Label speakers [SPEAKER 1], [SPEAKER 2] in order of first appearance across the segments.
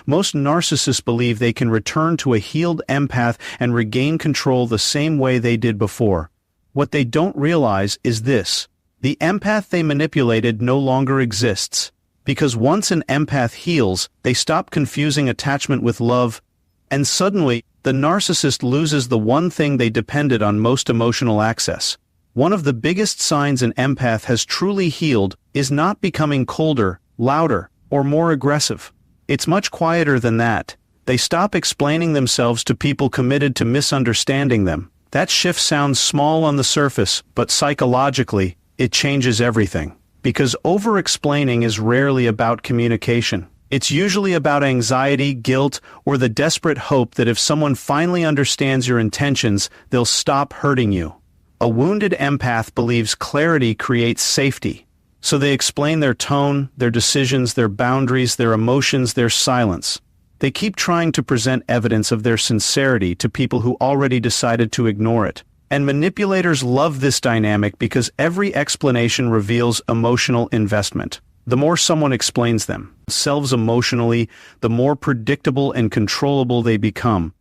[SPEAKER 1] Most narcissists believe they can return to a healed empath and regain control the same way they did before. What they don't realize is this: the empath they manipulated no longer exists. Because once an empath heals, they stop confusing attachment with love, and suddenly, the narcissist loses the one thing they depended on most: emotional access. One of the biggest signs an empath has truly healed is not becoming colder, louder, or more aggressive. It's much quieter than that. They stop explaining themselves to people committed to misunderstanding them. That shift sounds small on the surface, but psychologically, it changes everything. Because over-explaining is rarely about communication. It's usually about anxiety, guilt, or the desperate hope that if someone finally understands your intentions, they'll stop hurting you. A wounded empath believes clarity creates safety. So they explain their tone, their decisions, their boundaries, their emotions, their silence. They keep trying to present evidence of their sincerity to people who already decided to ignore it. And manipulators love this dynamic because every explanation reveals emotional investment. The more someone explains themselves emotionally, the more predictable and controllable they become.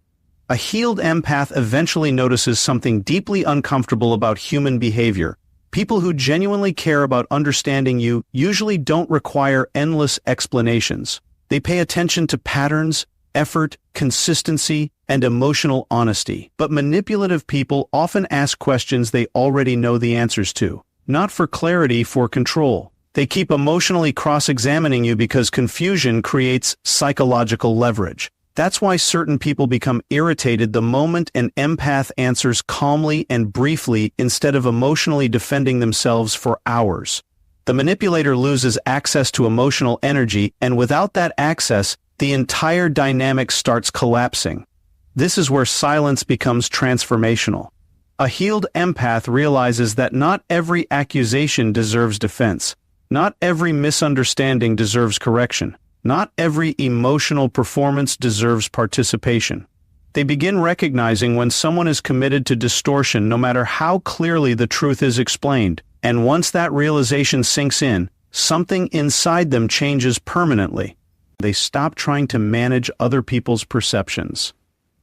[SPEAKER 1] A healed empath eventually notices something deeply uncomfortable about human behavior. People who genuinely care about understanding you usually don't require endless explanations. They pay attention to patterns, effort, consistency, and emotional honesty. But manipulative people often ask questions they already know the answers to. Not for clarity, for control. They keep emotionally cross-examining you because confusion creates psychological leverage. That's why certain people become irritated the moment an empath answers calmly and briefly instead of emotionally defending themselves for hours. The manipulator loses access to emotional energy, and without that access, the entire dynamic starts collapsing. This is where silence becomes transformational. A healed empath realizes that not every accusation deserves defense. Not every misunderstanding deserves correction. Not every emotional performance deserves participation. They begin recognizing when someone is committed to distortion no matter how clearly the truth is explained. And once that realization sinks in, something inside them changes permanently. They stop trying to manage other people's perceptions.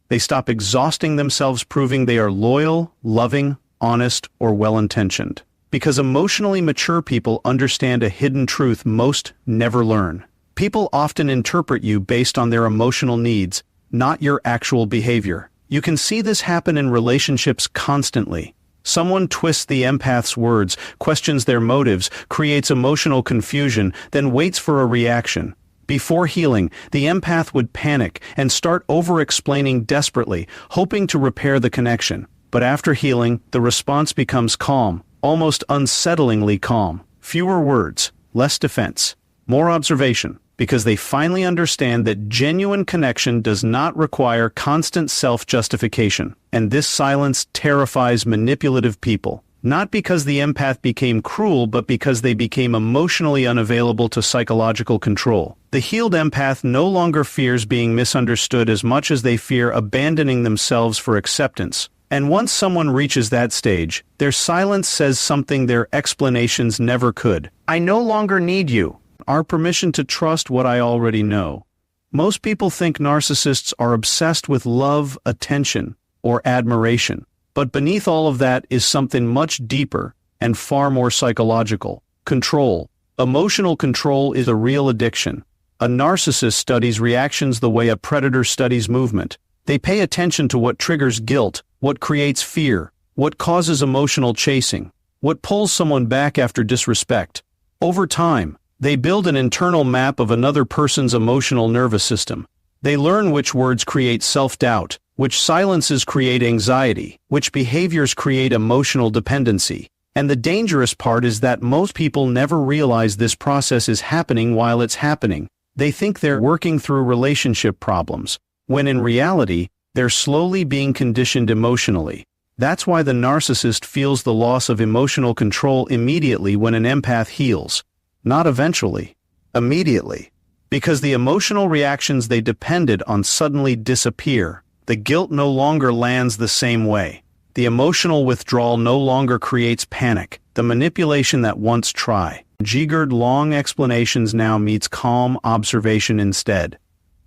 [SPEAKER 1] They stop exhausting themselves proving they are loyal, loving, honest, or well-intentioned. Because emotionally mature people understand a hidden truth most never learn. People often interpret you based on their emotional needs, not your actual behavior. You can see this happen in relationships constantly. Someone twists the empath's words, questions their motives, creates emotional confusion, then waits for a reaction. Before healing, the empath would panic and start over-explaining desperately, hoping to repair the connection. But after healing, the response becomes calm, almost unsettlingly calm. Fewer words, less defense, more observation. Because they finally understand that genuine connection does not require constant self-justification. And this silence terrifies manipulative people. Not because the empath became cruel, but because they became emotionally unavailable to psychological control. The healed empath no longer fears being misunderstood as much as they fear abandoning themselves for acceptance. And once someone reaches that stage, their silence says something their explanations never could. I no longer need you. Our permission to trust what I already know. Most people think narcissists are obsessed with love, attention, or admiration. But beneath all of that is something much deeper and far more psychological. Control. Emotional control is a real addiction. A narcissist studies reactions the way a predator studies movement. They pay attention to what triggers guilt, what creates fear, what causes emotional chasing, what pulls someone back after disrespect. Over time, they build an internal map of another person's emotional nervous system. They learn which words create self-doubt, which silences create anxiety, which behaviors create emotional dependency. And the dangerous part is that most people never realize this process is happening while it's happening. They think they're working through relationship problems, when in reality, they're slowly being conditioned emotionally. That's why the narcissist feels the loss of emotional control immediately when an empath heals. Not eventually, immediately. Because the emotional reactions they depended on suddenly disappear. The guilt no longer lands the same way. The emotional withdrawal no longer creates panic. The manipulation that once triggered long explanations now meets calm observation instead.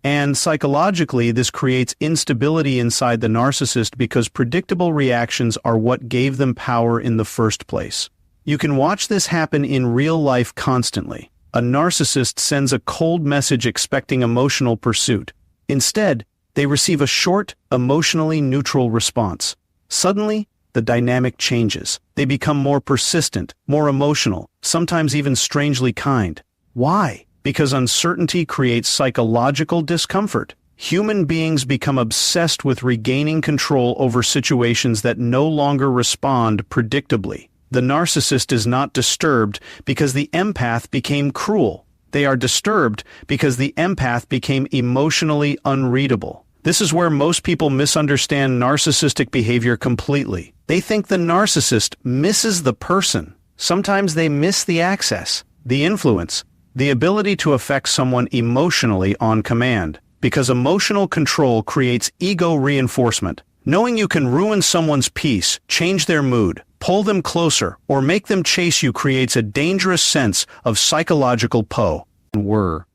[SPEAKER 1] And psychologically, this creates instability inside the narcissist because predictable reactions are what gave them power in the first place. You can watch this happen in real life constantly. A narcissist sends a cold message expecting emotional pursuit. Instead, they receive a short, emotionally neutral response. Suddenly, the dynamic changes. They become more persistent, more emotional, sometimes even strangely kind. Why? Because uncertainty creates psychological discomfort. Human beings become obsessed with regaining control over situations that no longer respond predictably. The narcissist is not disturbed because the empath became cruel. They are disturbed because the empath became emotionally unreadable. This is where most people misunderstand narcissistic behavior completely. They think the narcissist misses the person. Sometimes they miss the access, the influence, the ability to affect someone emotionally on command, because emotional control creates ego reinforcement. Knowing you can ruin someone's peace, change their mood, pull them closer, or make them chase you creates a dangerous sense of psychological power.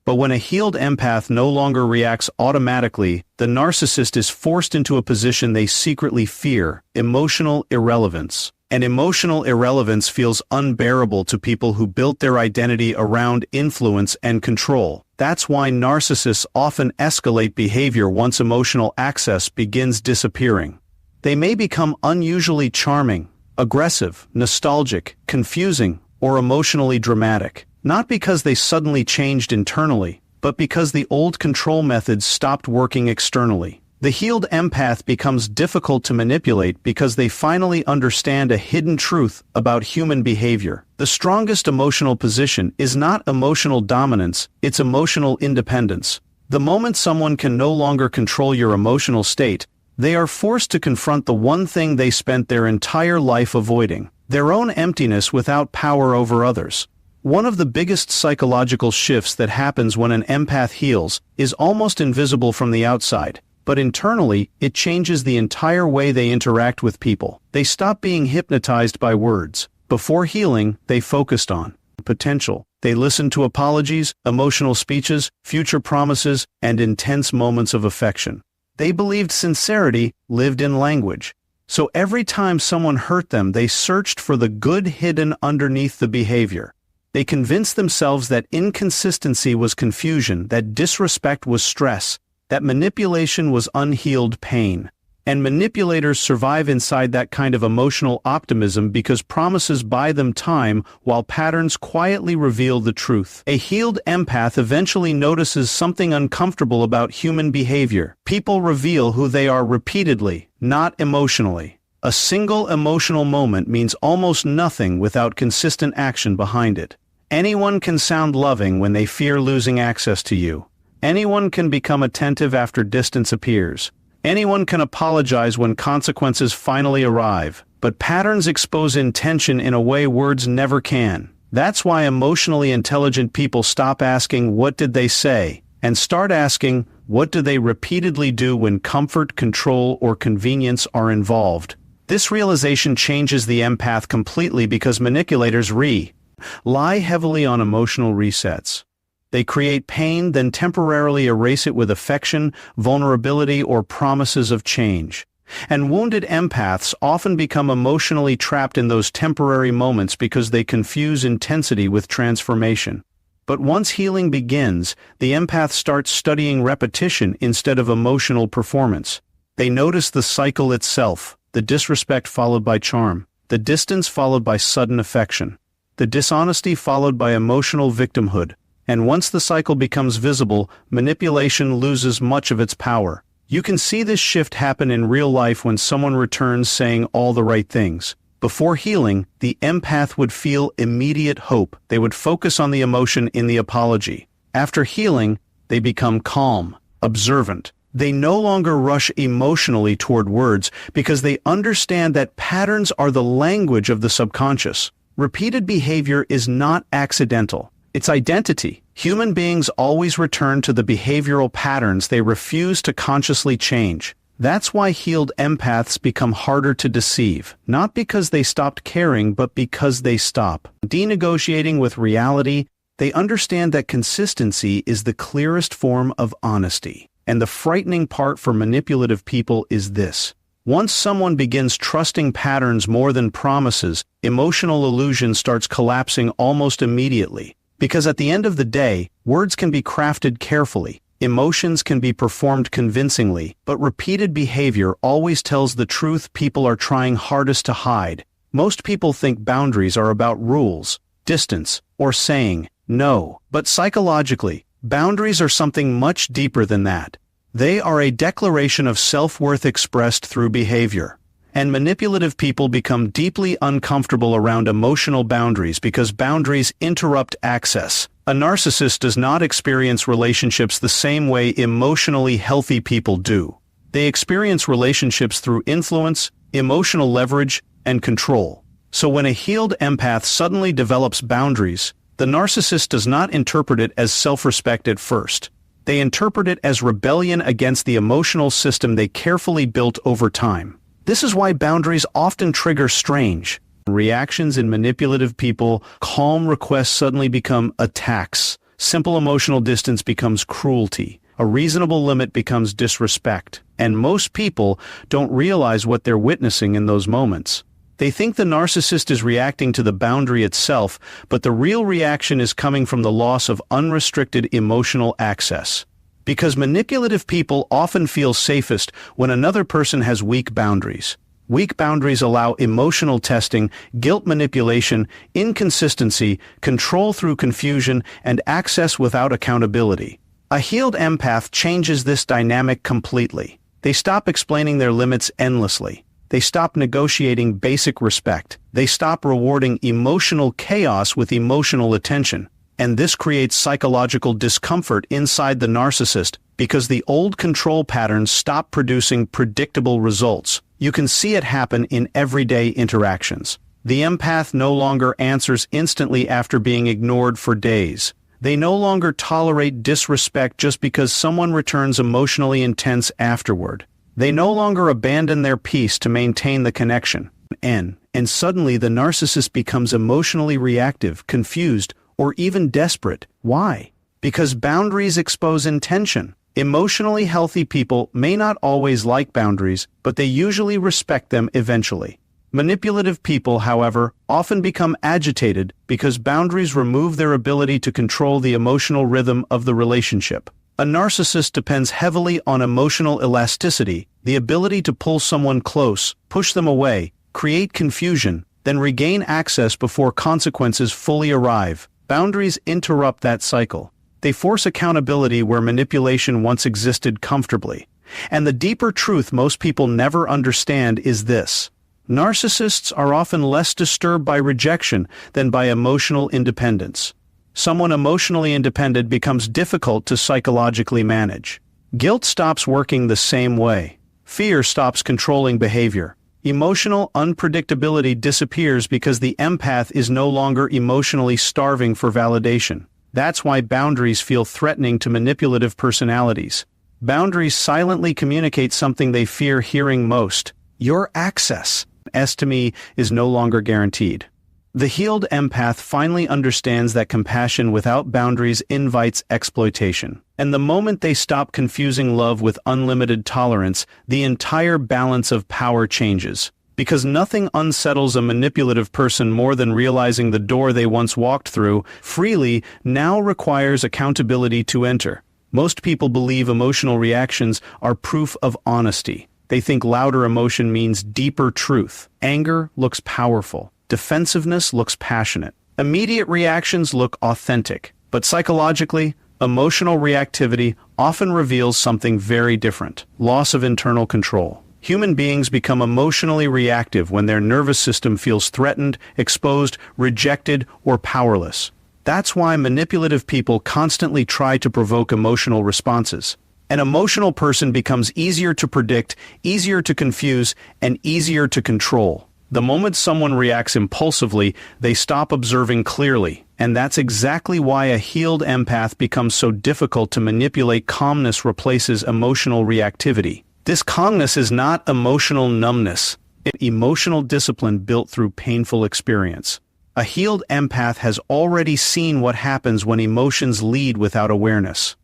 [SPEAKER 1] But when a healed empath no longer reacts automatically, the narcissist is forced into a position they secretly fear: emotional irrelevance. And emotional irrelevance feels unbearable to people who built their identity around influence and control. That's why narcissists often escalate behavior once emotional access begins disappearing. They may become unusually charming, aggressive, nostalgic, confusing, or emotionally dramatic, not because they suddenly changed internally, but because the old control methods stopped working externally. The healed empath becomes difficult to manipulate because they finally understand a hidden truth about human behavior. The strongest emotional position is not emotional dominance, it's emotional independence. The moment someone can no longer control your emotional state, they are forced to confront the one thing they spent their entire life avoiding: their own emptiness without power over others. One of the biggest psychological shifts that happens when an empath heals is almost invisible from the outside. But internally, it changes the entire way they interact with people. They stop being hypnotized by words. Before healing, they focused on potential. They listened to apologies, emotional speeches, future promises, and intense moments of affection. They believed sincerity lived in language. So every time someone hurt them, they searched for the good hidden underneath the behavior. They convinced themselves that inconsistency was confusion, that disrespect was stress, that manipulation was unhealed pain. And manipulators survive inside that kind of emotional optimism because promises buy them time while patterns quietly reveal the truth. A healed empath eventually notices something uncomfortable about human behavior. People reveal who they are repeatedly, not emotionally. A single emotional moment means almost nothing without consistent action behind it. Anyone can sound loving when they fear losing access to you. Anyone can become attentive after distance appears. Anyone can apologize when consequences finally arrive. But patterns expose intention in a way words never can. That's why emotionally intelligent people stop asking, "What did they say?" and start asking, "What do they repeatedly do when comfort, control, or convenience are involved?" This realization changes the empath completely because manipulators rely heavily on emotional resets. They create pain, then temporarily erase it with affection, vulnerability, or promises of change. And wounded empaths often become emotionally trapped in those temporary moments because they confuse intensity with transformation. But once healing begins, the empath starts studying repetition instead of emotional performance. They notice the cycle itself: the disrespect followed by charm, the distance followed by sudden affection, the dishonesty followed by emotional victimhood. And once the cycle becomes visible, manipulation loses much of its power. You can see this shift happen in real life when someone returns saying all the right things. Before healing, the empath would feel immediate hope. They would focus on the emotion in the apology. After healing, they become calm, observant. They no longer rush emotionally toward words because they understand that patterns are the language of the subconscious. Repeated behavior is not accidental. It's identity. Human beings always return to the behavioral patterns they refuse to consciously change. That's why healed empaths become harder to deceive, not because they stopped caring, but because they stop denegotiating with reality. They understand that consistency is the clearest form of honesty. And the frightening part for manipulative people is this. Once someone begins trusting patterns more than promises, emotional illusion starts collapsing almost immediately. Because at the end of the day, words can be crafted carefully, emotions can be performed convincingly, but repeated behavior always tells the truth people are trying hardest to hide. Most people think boundaries are about rules, distance, or saying no. But psychologically, boundaries are something much deeper than that. They are a declaration of self-worth expressed through behavior. And manipulative people become deeply uncomfortable around emotional boundaries because boundaries interrupt access. A narcissist does not experience relationships the same way emotionally healthy people do. They experience relationships through influence, emotional leverage, and control. So when a healed empath suddenly develops boundaries, the narcissist does not interpret it as self-respect at first. They interpret it as rebellion against the emotional system they carefully built over time. This is why boundaries often trigger strange reactions in manipulative people. Calm requests suddenly become attacks. Simple emotional distance becomes cruelty. A reasonable limit becomes disrespect. And most people don't realize what they're witnessing in those moments. They think the narcissist is reacting to the boundary itself, but the real reaction is coming from the loss of unrestricted emotional access. Because manipulative people often feel safest when another person has weak boundaries. Weak boundaries allow emotional testing, guilt manipulation, inconsistency, control through confusion, and access without accountability. A healed empath changes this dynamic completely. They stop explaining their limits endlessly. They stop negotiating basic respect. They stop rewarding emotional chaos with emotional attention. And this creates psychological discomfort inside the narcissist because the old control patterns stop producing predictable results. You can see it happen in everyday interactions. The empath no longer answers instantly after being ignored for days. They no longer tolerate disrespect just because someone returns emotionally intense afterward. They no longer abandon their peace to maintain the connection. And suddenly the narcissist becomes emotionally reactive, confused, or even desperate. Why? Because boundaries expose intention. Emotionally healthy people may not always like boundaries, but they usually respect them eventually. Manipulative people, however, often become agitated because boundaries remove their ability to control the emotional rhythm of the relationship. A narcissist depends heavily on emotional elasticity, the ability to pull someone close, push them away, create confusion, then regain access before consequences fully arrive. Boundaries interrupt that cycle. They force accountability where manipulation once existed comfortably. And the deeper truth most people never understand is this. Narcissists are often less disturbed by rejection than by emotional independence. Someone emotionally independent becomes difficult to psychologically manage. Guilt stops working the same way. Fear stops controlling behavior. Emotional unpredictability disappears because the empath is no longer emotionally starving for validation. That's why boundaries feel threatening to manipulative personalities. Boundaries silently communicate something they fear hearing most. Your access, to me, is no longer guaranteed. The healed empath finally understands that compassion without boundaries invites exploitation. And the moment they stop confusing love with unlimited tolerance, the entire balance of power changes. Because nothing unsettles a manipulative person more than realizing the door they once walked through freely now requires accountability to enter. Most people believe emotional reactions are proof of honesty. They think louder emotion means deeper truth. Anger looks powerful. Defensiveness looks passionate. Immediate reactions look authentic. But psychologically, emotional reactivity often reveals something very different. Loss of internal control. Human beings become emotionally reactive when their nervous system feels threatened, exposed, rejected, or powerless. That's why manipulative people constantly try to provoke emotional responses. An emotional person becomes easier to predict, easier to confuse, and easier to control. The moment someone reacts impulsively, they stop observing clearly. And that's exactly why a healed empath becomes so difficult to manipulate. Calmness replaces emotional reactivity. This calmness is not emotional numbness. It's emotional discipline built through painful experience. A healed empath has already seen what happens when emotions lead without awareness.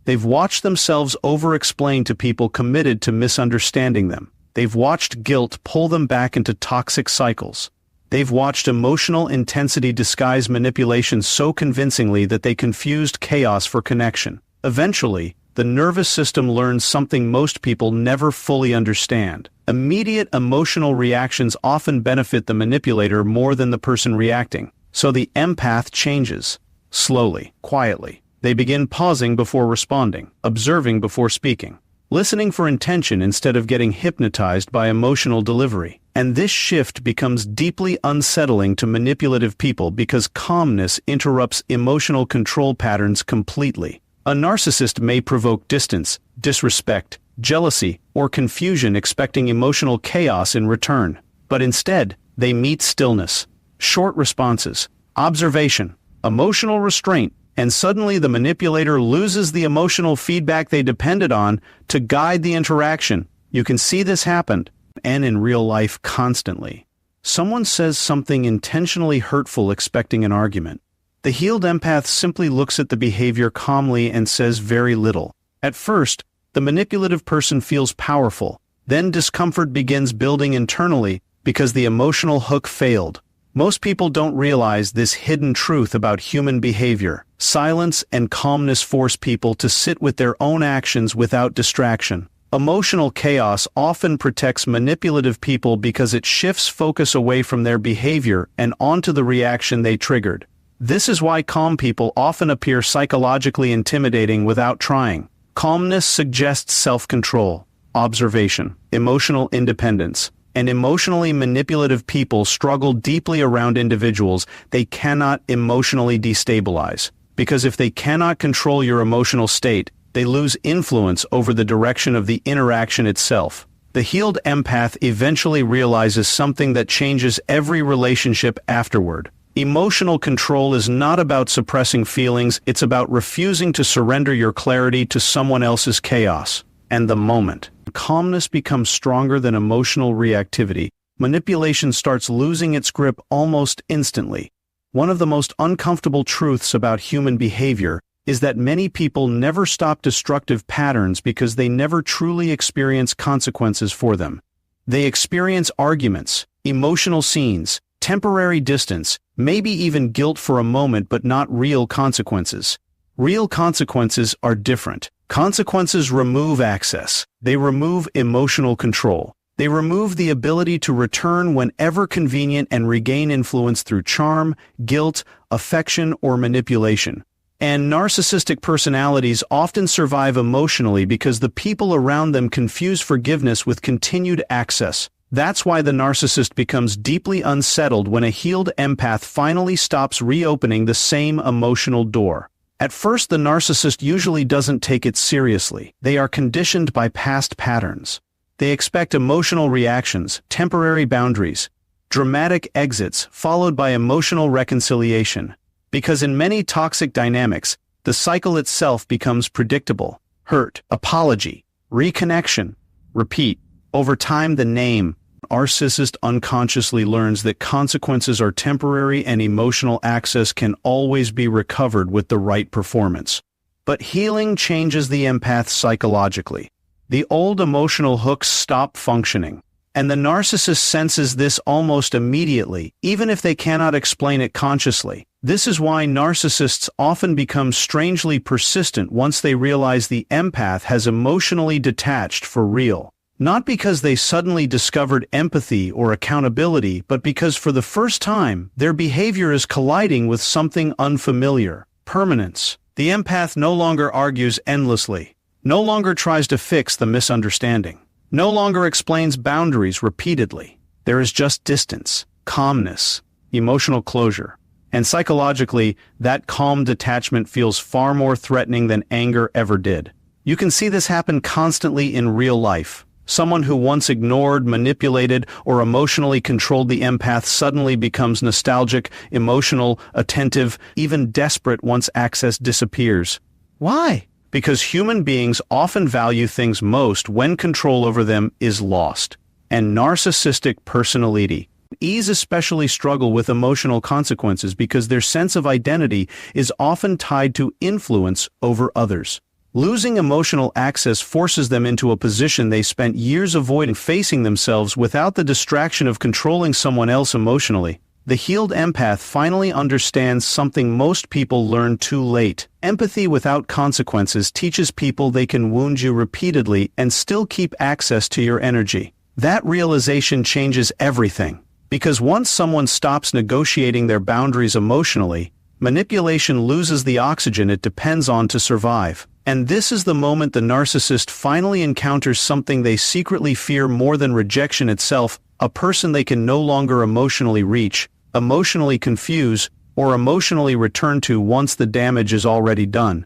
[SPEAKER 1] They've watched themselves over-explain to people committed to misunderstanding them. They've watched guilt pull them back into toxic cycles. They've watched emotional intensity disguise manipulation so convincingly that they confused chaos for connection. Eventually, the nervous system learns something most people never fully understand. Immediate emotional reactions often benefit the manipulator more than the person reacting. So the empath changes. Slowly, quietly. They begin pausing before responding, observing before speaking, listening for intention instead of getting hypnotized by emotional delivery. And this shift becomes deeply unsettling to manipulative people because calmness interrupts emotional control patterns completely. A narcissist may provoke distance, disrespect, jealousy, or confusion expecting emotional chaos in return. But instead, they meet stillness, short responses, observation, emotional restraint, and suddenly the manipulator loses the emotional feedback they depended on to guide the interaction. You can see this happen, and in real life constantly. Someone says something intentionally hurtful expecting an argument. The healed empath simply looks at the behavior calmly and says very little. At first, the manipulative person feels powerful. Then discomfort begins building internally because the emotional hook failed. Most people don't realize this hidden truth about human behavior. Silence and calmness force people to sit with their own actions without distraction. Emotional chaos often protects manipulative people because it shifts focus away from their behavior and onto the reaction they triggered. This is why calm people often appear psychologically intimidating without trying. Calmness suggests self-control, observation, emotional independence, and emotionally manipulative people struggle deeply around individuals they cannot emotionally destabilize. Because if they cannot control your emotional state, they lose influence over the direction of the interaction itself. The healed empath eventually realizes something that changes every relationship afterward. Emotional control is not about suppressing feelings, it's about refusing to surrender your clarity to someone else's chaos. And the moment calmness becomes stronger than emotional reactivity, manipulation starts losing its grip almost instantly. One of the most uncomfortable truths about human behavior is that many people never stop destructive patterns because they never truly experience consequences for them. They experience arguments, emotional scenes, temporary distance, maybe even guilt for a moment, but not real consequences. Real consequences are different. Consequences remove access. They remove emotional control. They remove the ability to return whenever convenient and regain influence through charm, guilt, affection, or manipulation. And narcissistic personalities often survive emotionally because the people around them confuse forgiveness with continued access. That's why the narcissist becomes deeply unsettled when a healed empath finally stops reopening the same emotional door. At first, the narcissist usually doesn't take it seriously. They are conditioned by past patterns. They expect emotional reactions, temporary boundaries, dramatic exits, followed by emotional reconciliation. Because in many toxic dynamics, the cycle itself becomes predictable. Hurt, apology, reconnection, repeat. Over time, the narcissist unconsciously learns that consequences are temporary and emotional access can always be recovered with the right performance. But healing changes the empath psychologically. The old emotional hooks stop functioning, and the narcissist senses this almost immediately, even if they cannot explain it consciously. This is why narcissists often become strangely persistent once they realize the empath has emotionally detached for real. Not because they suddenly discovered empathy or accountability, but because for the first time, their behavior is colliding with something unfamiliar: permanence. The empath no longer argues endlessly, no longer tries to fix the misunderstanding, no longer explains boundaries repeatedly. There is just distance, calmness, emotional closure. And psychologically, that calm detachment feels far more threatening than anger ever did. You can see this happen constantly in real life. Someone who once ignored, manipulated, or emotionally controlled the empath suddenly becomes nostalgic, emotional, attentive, even desperate once access disappears. Why? Because human beings often value things most when control over them is lost. And narcissistic personality E's especially struggle with emotional consequences because their sense of identity is often tied to influence over others. Losing emotional access forces them into a position they spent years avoiding, facing themselves without the distraction of controlling someone else emotionally. The healed empath finally understands something most people learn too late. Empathy without consequences teaches people they can wound you repeatedly and still keep access to your energy. That realization changes everything. Because once someone stops negotiating their boundaries emotionally, manipulation loses the oxygen it depends on to survive. And this is the moment the narcissist finally encounters something they secretly fear more than rejection itself: a person they can no longer emotionally reach, emotionally confuse, or emotionally return to once the damage is already done.